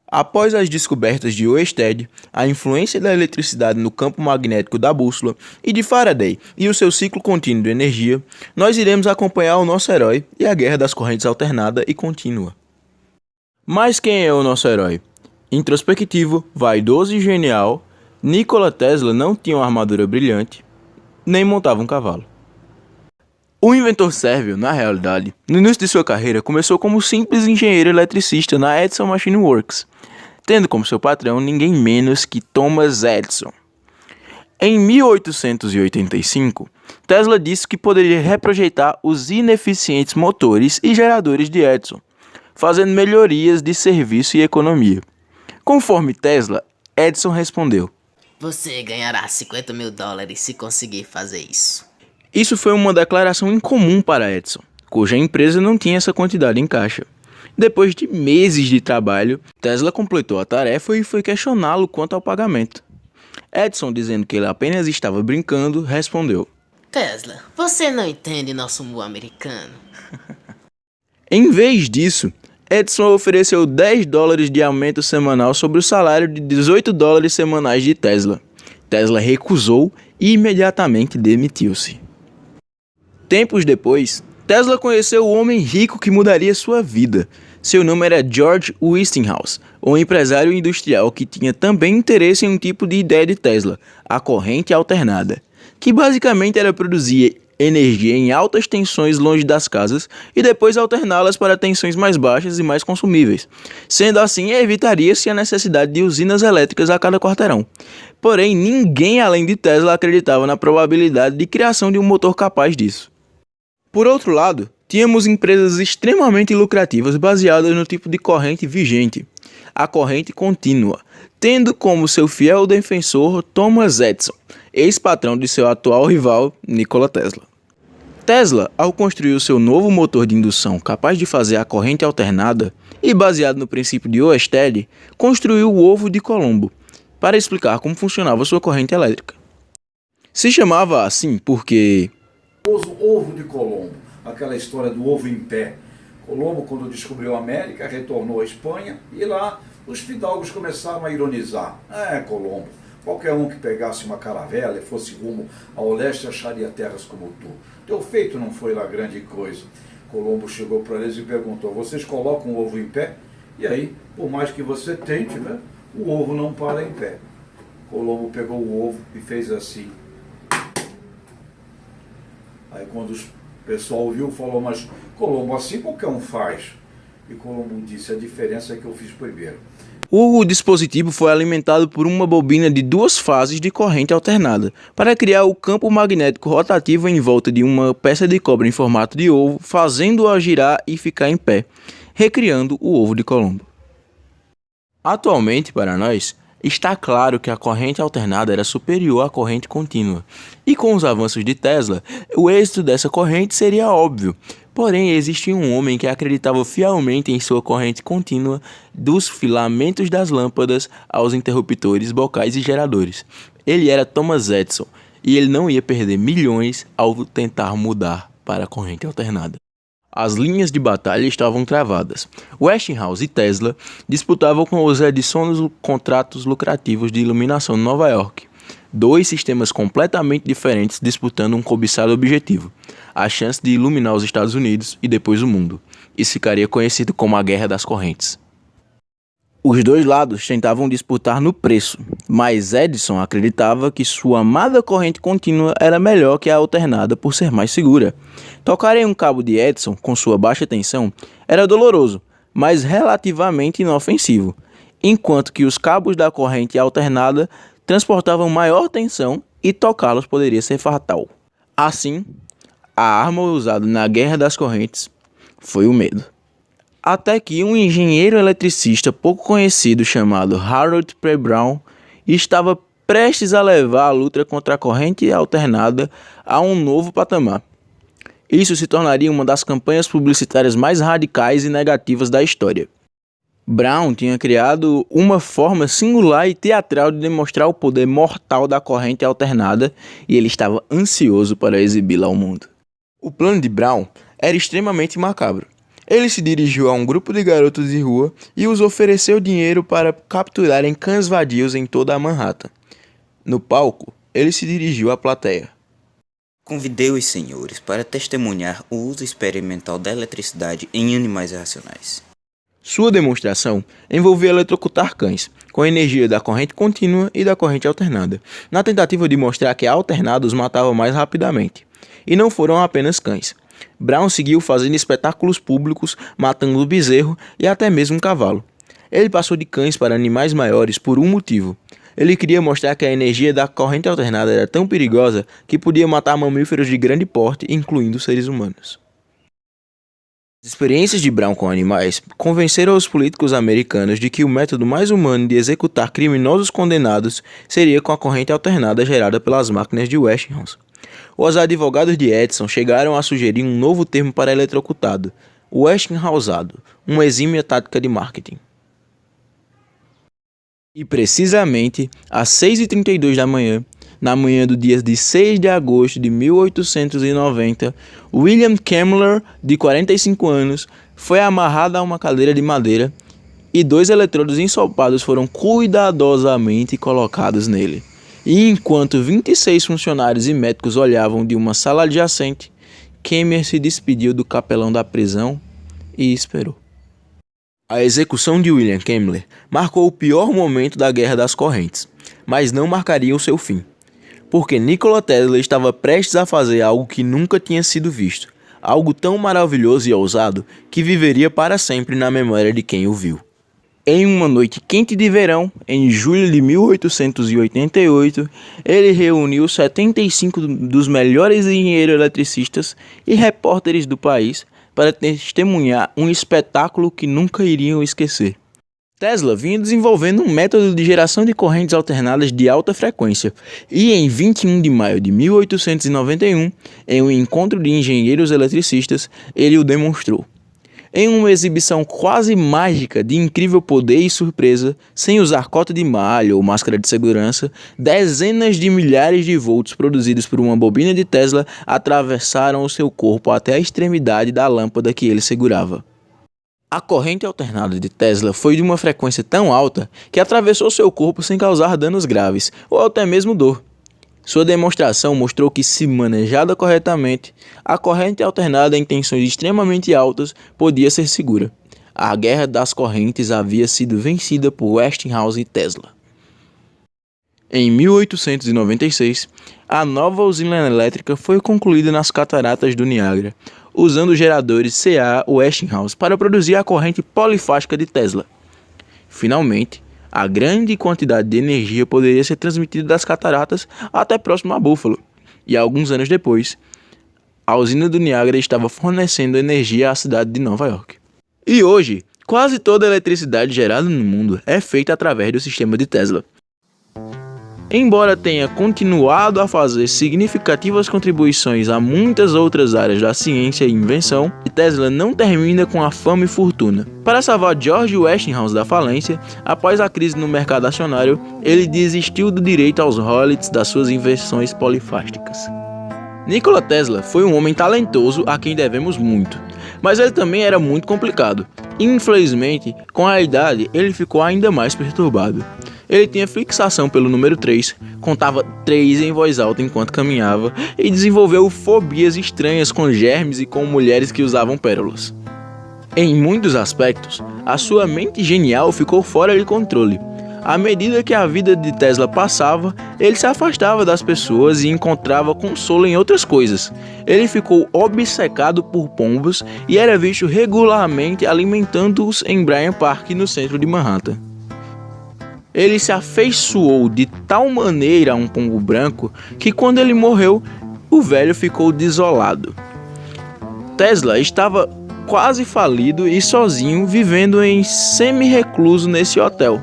Após as descobertas de Oersted, a influência da eletricidade no campo magnético da bússola e de Faraday e o seu ciclo contínuo de energia, nós iremos acompanhar o nosso herói e a guerra das correntes alternada e contínua. Mas quem é o nosso herói? Introspectivo, vaidoso e genial, Nikola Tesla não tinha uma armadura brilhante, nem montava um cavalo. O inventor sérvio, na realidade, no início de sua carreira, começou como simples engenheiro eletricista na Edison Machine Works, tendo como seu patrão ninguém menos que Thomas Edison. Em 1885, Tesla disse que poderia reprojetar os ineficientes motores e geradores de Edison, fazendo melhorias de serviço e economia. Conforme Tesla, Edison respondeu: "Você ganhará $50.000 se conseguir fazer isso." Isso foi uma declaração incomum para Edison, cuja empresa não tinha essa quantidade em caixa. Depois de meses de trabalho, Tesla completou a tarefa e foi questioná-lo quanto ao pagamento. Edison, dizendo que ele apenas estava brincando, respondeu: "Tesla, você não entende nosso humor americano." Em vez disso, Edison ofereceu $10 de aumento semanal sobre o salário de $18 semanais de Tesla. Tesla recusou e imediatamente demitiu-se. Tempos depois, Tesla conheceu o homem rico que mudaria sua vida. Seu nome era George Westinghouse, um empresário industrial que tinha também interesse em um tipo de ideia de Tesla, a corrente alternada, que basicamente era produzir energia em altas tensões longe das casas e depois alterná-las para tensões mais baixas e mais consumíveis. Sendo assim, evitaria-se a necessidade de usinas elétricas a cada quarteirão. Porém, ninguém além de Tesla acreditava na probabilidade de criação de um motor capaz disso. Por outro lado, tínhamos empresas extremamente lucrativas baseadas no tipo de corrente vigente, a corrente contínua, tendo como seu fiel defensor Thomas Edison, ex-patrão de seu atual rival Nikola Tesla. Tesla, ao construir o seu novo motor de indução capaz de fazer a corrente alternada e baseado no princípio de Oersted, construiu o ovo de Colombo para explicar como funcionava sua corrente elétrica. Se chamava assim porque O ovo de Colombo, aquela história do ovo em pé. Colombo, quando descobriu a América, retornou à Espanha e lá os fidalgos começaram a ironizar. Colombo, qualquer um que pegasse uma caravela e fosse rumo ao leste acharia terras como tu. Teu feito não foi lá grande coisa. Colombo chegou para eles e perguntou: vocês colocam o ovo em pé? E aí, por mais que você tente, né, o ovo não para em pé. Colombo pegou o ovo e fez assim. Aí quando o pessoal ouviu, falou: mas Colombo, assim qualquer um faz. E Colombo disse: a diferença é que eu fiz primeiro. O dispositivo foi alimentado por uma bobina de 2 fases de corrente alternada, para criar o campo magnético rotativo em volta de uma peça de cobre em formato de ovo, fazendo-a girar e ficar em pé, recriando o ovo de Colombo. Atualmente, para nós, está claro que a corrente alternada era superior à corrente contínua, e com os avanços de Tesla, o êxito dessa corrente seria óbvio. Porém, existia um homem que acreditava fielmente em sua corrente contínua, dos filamentos das lâmpadas aos interruptores, bocais e geradores. Ele era Thomas Edison, e ele não ia perder milhões ao tentar mudar para a corrente alternada. As linhas de batalha estavam travadas. Westinghouse e Tesla disputavam com os Edison contratos lucrativos de iluminação em Nova York. 2 sistemas completamente diferentes disputando um cobiçado objetivo: a chance de iluminar os Estados Unidos e depois o mundo. Isso ficaria conhecido como a Guerra das Correntes. Os 2 lados tentavam disputar no preço, mas Edison acreditava que sua amada corrente contínua era melhor que a alternada por ser mais segura. Tocar em um cabo de Edison com sua baixa tensão era doloroso, mas relativamente inofensivo, enquanto que os cabos da corrente alternada transportavam maior tensão e tocá-los poderia ser fatal. Assim, a arma usada na Guerra das Correntes foi o medo. Até que um engenheiro eletricista pouco conhecido chamado Harold P. Brown estava prestes a levar a luta contra a corrente alternada a um novo patamar. Isso se tornaria uma das campanhas publicitárias mais radicais e negativas da história. Brown tinha criado uma forma singular e teatral de demonstrar o poder mortal da corrente alternada e ele estava ansioso para exibi-la ao mundo. O plano de Brown era extremamente macabro. Ele se dirigiu a um grupo de garotos de rua e os ofereceu dinheiro para capturarem cães vadios em toda a Manhattan. No palco, ele se dirigiu à plateia. Convidei os senhores para testemunhar o uso experimental da eletricidade em animais irracionais. Sua demonstração envolvia eletrocutar cães, com a energia da corrente contínua e da corrente alternada, na tentativa de mostrar que a alternada os matava mais rapidamente. E não foram apenas cães. Brown seguiu fazendo espetáculos públicos, matando o bezerro e até mesmo um cavalo. Ele passou de cães para animais maiores por um motivo. Ele queria mostrar que a energia da corrente alternada era tão perigosa que podia matar mamíferos de grande porte, incluindo seres humanos. As experiências de Brown com animais convenceram os políticos americanos de que o método mais humano de executar criminosos condenados seria com a corrente alternada gerada pelas máquinas de Westinghouse. Os advogados de Edison chegaram a sugerir um novo termo para eletrocutado, o Westinghouseado, uma exímia tática de marketing. E precisamente às 6h32 da manhã, na manhã do dia de 6 de agosto de 1890, William Kemmler, de 45 anos, foi amarrado a uma cadeira de madeira e 2 eletrodos ensopados foram cuidadosamente colocados nele. E enquanto 26 funcionários e médicos olhavam de uma sala adjacente, Kemmler se despediu do capelão da prisão e esperou. A execução de William Kemmler marcou o pior momento da Guerra das Correntes, mas não marcaria o seu fim, porque Nikola Tesla estava prestes a fazer algo que nunca tinha sido visto, algo tão maravilhoso e ousado que viveria para sempre na memória de quem o viu. Em uma noite quente de verão, em julho de 1888, ele reuniu 75 dos melhores engenheiros eletricistas e repórteres do país para testemunhar um espetáculo que nunca iriam esquecer. Tesla vinha desenvolvendo um método de geração de correntes alternadas de alta frequência e em 21 de maio de 1891, em um encontro de engenheiros eletricistas, ele o demonstrou. Em uma exibição quase mágica de incrível poder e surpresa, sem usar cota de malha ou máscara de segurança, dezenas de milhares de volts produzidos por uma bobina de Tesla atravessaram o seu corpo até a extremidade da lâmpada que ele segurava. A corrente alternada de Tesla foi de uma frequência tão alta que atravessou seu corpo sem causar danos graves, ou até mesmo dor. Sua demonstração mostrou que, se manejada corretamente, a corrente alternada em tensões extremamente altas podia ser segura. A guerra das correntes havia sido vencida por Westinghouse e Tesla. Em 1896, a nova usina elétrica foi concluída nas cataratas do Niágara, usando geradores CA Westinghouse para produzir a corrente polifásica de Tesla. Finalmente, a grande quantidade de energia poderia ser transmitida das cataratas até próximo a Buffalo, e alguns anos depois, a usina do Niágara estava fornecendo energia à cidade de Nova York. E hoje, quase toda a eletricidade gerada no mundo é feita através do sistema de Tesla. Embora tenha continuado a fazer significativas contribuições a muitas outras áreas da ciência e invenção, Tesla não termina com a fama e fortuna. Para salvar George Westinghouse da falência, após a crise no mercado acionário, ele desistiu do direito aos royalties das suas invenções polifásticas. Nikola Tesla foi um homem talentoso a quem devemos muito, mas ele também era muito complicado. Infelizmente, com a idade, ele ficou ainda mais perturbado. Ele tinha fixação pelo número 3, contava 3 em voz alta enquanto caminhava e desenvolveu fobias estranhas com germes e com mulheres que usavam pérolas. Em muitos aspectos, a sua mente genial ficou fora de controle. À medida que a vida de Tesla passava, ele se afastava das pessoas e encontrava consolo em outras coisas. Ele ficou obcecado por pombos e era visto regularmente alimentando-os em Bryant Park, no centro de Manhattan. Ele se afeiçoou de tal maneira a um pombo branco que, quando ele morreu, o velho ficou desolado. Tesla estava quase falido e sozinho, vivendo em semi-recluso nesse hotel.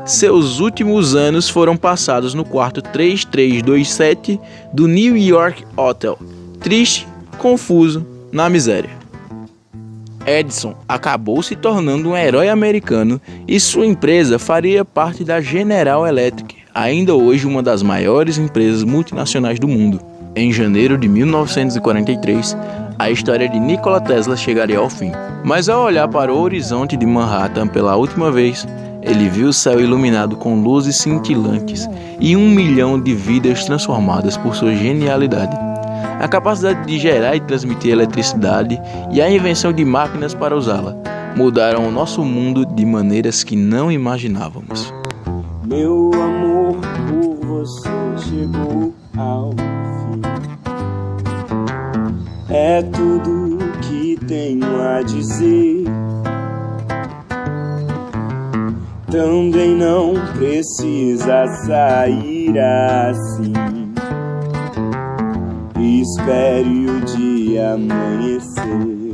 Seus últimos anos foram passados no quarto 3327 do New York Hotel, triste, confuso, na miséria. Edison acabou se tornando um herói americano e sua empresa faria parte da General Electric, ainda hoje uma das maiores empresas multinacionais do mundo. Em janeiro de 1943, a história de Nikola Tesla chegaria ao fim. Mas ao olhar para o horizonte de Manhattan pela última vez, ele viu o céu iluminado com luzes cintilantes e 1 milhão de vidas transformadas por sua genialidade. A capacidade de gerar e transmitir eletricidade e a invenção de máquinas para usá-la mudaram o nosso mundo de maneiras que não imaginávamos. Meu amor por você chegou ao fim. É tudo que tenho a dizer. Também não precisa sair assim. Espere o dia amanhecer.